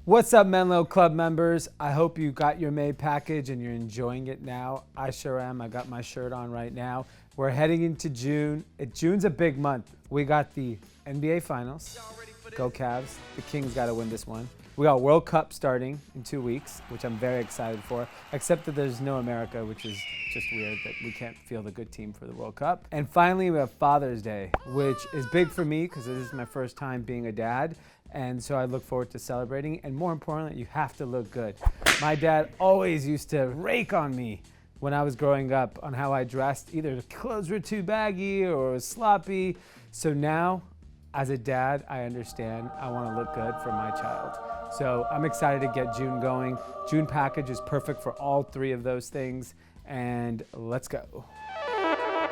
What's up, Menlo Club members? I hope you got your May package and you're enjoying it now. I sure am. I got my shirt on right now. We're heading into June. June's a big month. We got the NBA Finals. Go Cavs. The Kings got to win this one. We got World Cup starting in 2 weeks, which I'm very excited for, except that there's no America, which is just weird that we can't field a good team for the World Cup. And finally, we have Father's Day, which is big for me because this is my first time being a dad. And so I look forward to celebrating. And more importantly, you have to look good. My dad always used to rake on me when I was growing up on how I dressed. Either the clothes were too baggy or it was sloppy. So now, as a dad, I understand I want to look good for my child. So I'm excited to get June going. June package is perfect for all three of those things. And let's go.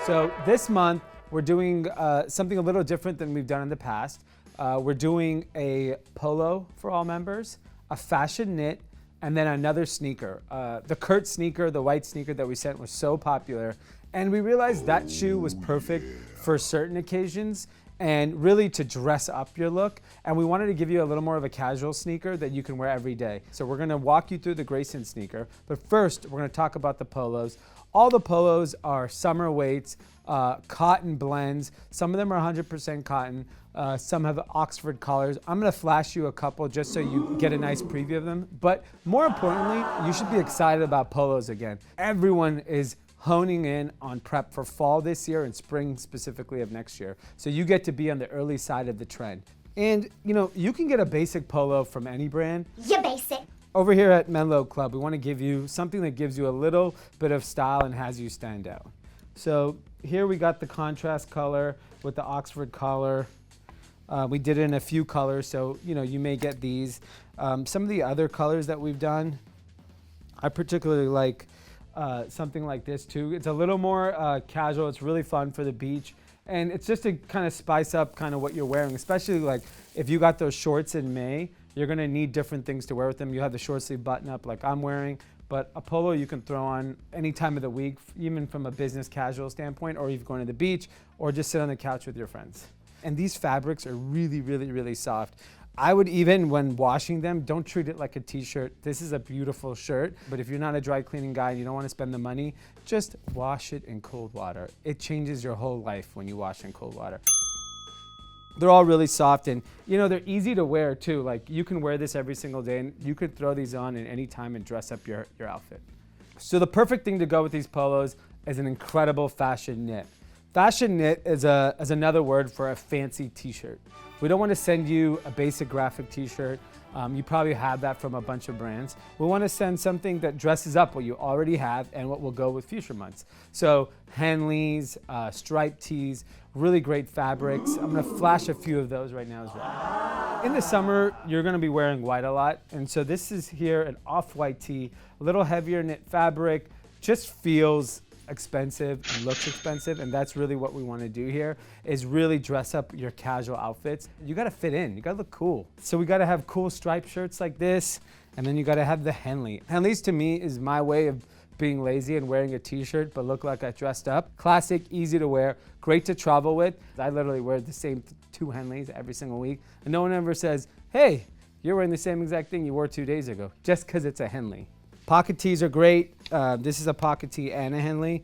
So this month, we're doing something a little different than we've done in the past. We're doing a polo for all members, a fashion knit, and then another sneaker. The Kurt sneaker, the white sneaker that we sent was so popular. And we realized that shoe was perfect for certain occasions and really to dress up your look. And we wanted to give you a little more of a casual sneaker that you can wear every day. So we're gonna walk you through the Grayson sneaker. But first, we're gonna talk about the polos. All the polos are summer weights, cotton blends. Some of them are 100% cotton. Some have Oxford collars. I'm gonna flash you a couple just so you get a nice preview of them. But more importantly, you should be excited about polos again. Everyone is honing in on prep for fall this year and spring specifically of next year. So you get to be on the early side of the trend. And you know, you can get a basic polo from any brand. You're basic. Over here at Menlo Club, we want to give you something that gives you a little bit of style and has you stand out. So here we got the contrast color with the Oxford collar. We did it in a few colors, so you know, you may get these. Some of the other colors that we've done, I particularly like something like this too. It's a little more casual. It's really fun for the beach. And it's just to kind of spice up kind of what you're wearing, especially like if you got those shorts in May, you're gonna need different things to wear with them. You have the short sleeve button up like I'm wearing, but a polo you can throw on any time of the week, even from a business casual standpoint, or even going to the beach, or just sit on the couch with your friends. And these fabrics are really, really, really soft. I would even, when washing them, don't treat it like a t-shirt. This is a beautiful shirt, but if you're not a dry cleaning guy and you don't want to spend the money, just wash it in cold water. It changes your whole life when you wash in cold water. They're all really soft and you know, they're easy to wear too. Like you can wear this every single day and you could throw these on at any time and dress up your outfit. So the perfect thing to go with these polos is an incredible fashion knit. Fashion knit is another word for a fancy t-shirt. We don't want to send you a basic graphic t-shirt. You probably have that from a bunch of brands. We want to send something that dresses up what you already have and what will go with future months. So Henleys, striped tees, really great fabrics. I'm going to flash a few of those right now as well. In the summer, you're going to be wearing white a lot. And so this is here an off-white tee, a little heavier knit fabric, just feels expensive and looks expensive, and that's really what we want to do here is really dress up your casual outfits. You got to fit in, you got to look cool. So we got to have cool striped shirts like this, and then you got to have the Henley. Henleys to me is my way of being lazy and wearing a t-shirt but look like I dressed up. Classic, easy to wear, great to travel with. I literally wear the same 2 Henleys every single week, and no one ever says, hey, you're wearing the same exact thing you wore 2 days ago, just because it's a Henley. Pocket tees are great. This is a pocket tee and a Henley.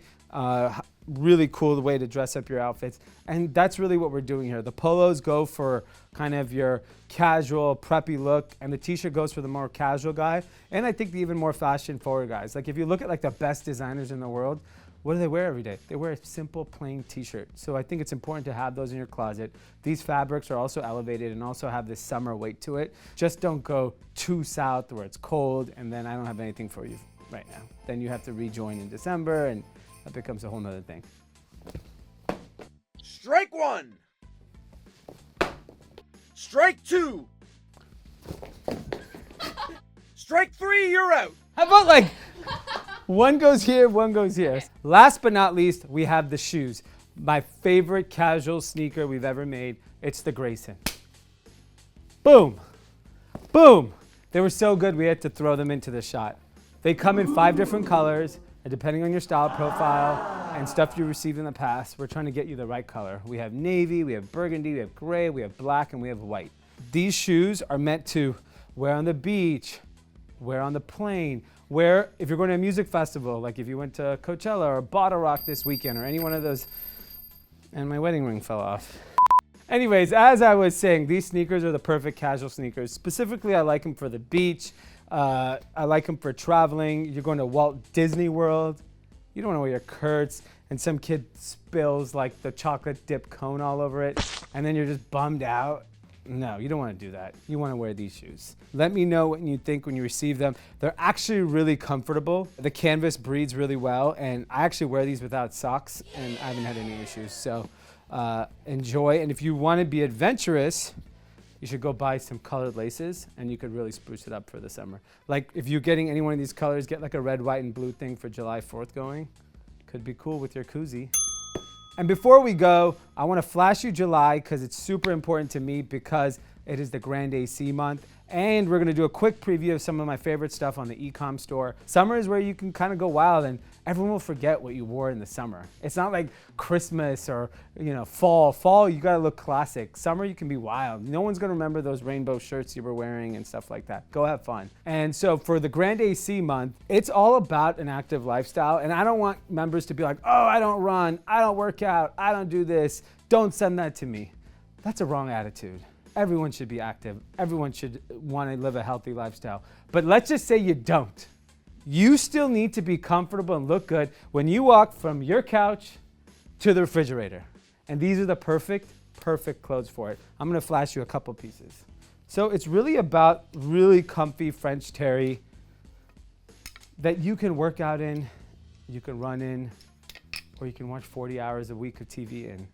Really cool way to dress up your outfits. And that's really what we're doing here. The polos go for kind of your casual, preppy look, and the t-shirt goes for the more casual guy. And I think the even more fashion forward guys. Like if you look at like the best designers in the world, what do they wear every day? They wear a simple, plain t-shirt. So I think it's important to have those in your closet. These fabrics are also elevated and also have this summer weight to it. Just don't go too south where it's cold and then I don't have anything for you right now. Then you have to rejoin in December and that becomes a whole nother thing. Strike 1. Strike 2. Strike 3, you're out. How about like one goes here, one goes here. Last but not least, we have the shoes. My favorite casual sneaker we've ever made. It's the Grayson. Boom, boom. They were so good we had to throw them into the shot. They come in 5 different colors, and depending on your style profile and stuff you received in the past, we're trying to get you the right color. We have navy, we have burgundy, we have gray, we have black, and we have white. These shoes are meant to wear on the beach, wear on the plane, wear if you're going to a music festival, like if you went to Coachella or Bottle Rock this weekend or any one of those. And my wedding ring fell off. Anyways, as I was saying, these sneakers are the perfect casual sneakers. Specifically, I like them for the beach. I like them for traveling. You're going to Walt Disney World. You don't want to wear your Kurtz and some kid spills like the chocolate dip cone all over it, and then you're just bummed out. No, you don't want to do that. You want to wear these shoes. Let me know what you think when you receive them. They're actually really comfortable. The canvas breathes really well, and I actually wear these without socks, and I haven't had any issues. So enjoy. And if you want to be adventurous, you should go buy some colored laces, and you could really spruce it up for the summer. Like if you're getting any one of these colors, get like a red, white, and blue thing for July 4th going. Could be cool with your koozie. And before we go, I want to flash you July because it's super important to me because it is the Grand AC month. And we're going to do a quick preview of some of my favorite stuff on the e-com store. Summer is where you can kind of go wild and everyone will forget what you wore in the summer. It's not like Christmas or, fall. Fall, you got to look classic. Summer, you can be wild. No one's going to remember those rainbow shirts you were wearing and stuff like that. Go have fun. And so for the Grand AC month, it's all about an active lifestyle. And I don't want members to be like, oh, I don't run, I don't work out, I don't do this. Don't send that to me. That's a wrong attitude. Everyone should be active. Everyone should want to live a healthy lifestyle. But let's just say you don't. You still need to be comfortable and look good when you walk from your couch to the refrigerator. And these are the perfect clothes for it. I'm going to flash you a couple pieces. So it's really about really comfy French terry that you can work out in, you can run in, or you can watch 40 hours a week of TV in.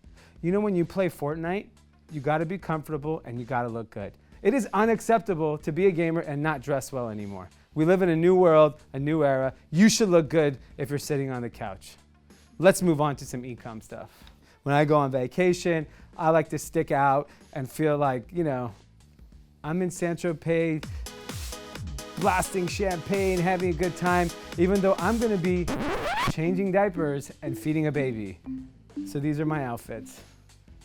When you play Fortnite, you got to be comfortable and you got to look good. It is unacceptable to be a gamer and not dress well anymore. We live in a new world, a new era. You should look good if you're sitting on the couch. Let's move on to some e-com stuff. When I go on vacation, I like to stick out and feel like, I'm in Saint-Tropez, blasting champagne, having a good time, even though I'm going to be changing diapers and feeding a baby. So these are my outfits.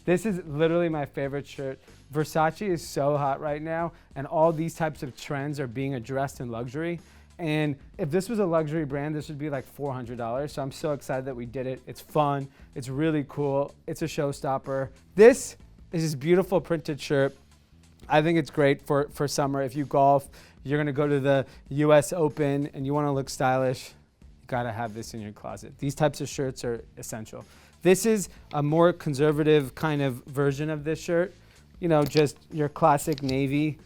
This is literally my favorite shirt. Versace is so hot right now, and all these types of trends are being addressed in luxury. And if this was a luxury brand, this would be like $400. So I'm so excited that we did it. It's fun. It's really cool. It's a showstopper. This is this beautiful printed shirt. I think it's great for summer. If you golf, you're going to go to the US Open, and you want to look stylish, you got to have this in your closet. These types of shirts are essential. This is a more conservative kind of version of this shirt. Just your classic navy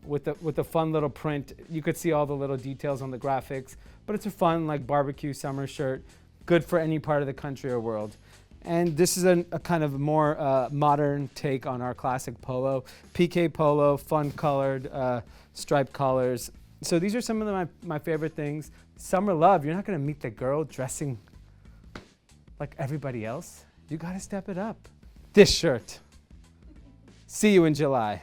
with a fun little print. You could see all the little details on the graphics, but it's a fun barbecue summer shirt, good for any part of the country or world. And this is a kind of more modern take on our classic polo. PK polo, fun colored, striped collars. So these are some of my favorite things. Summer love, you're not gonna meet the girl dressing like everybody else. You gotta step it up. This shirt. See you in July.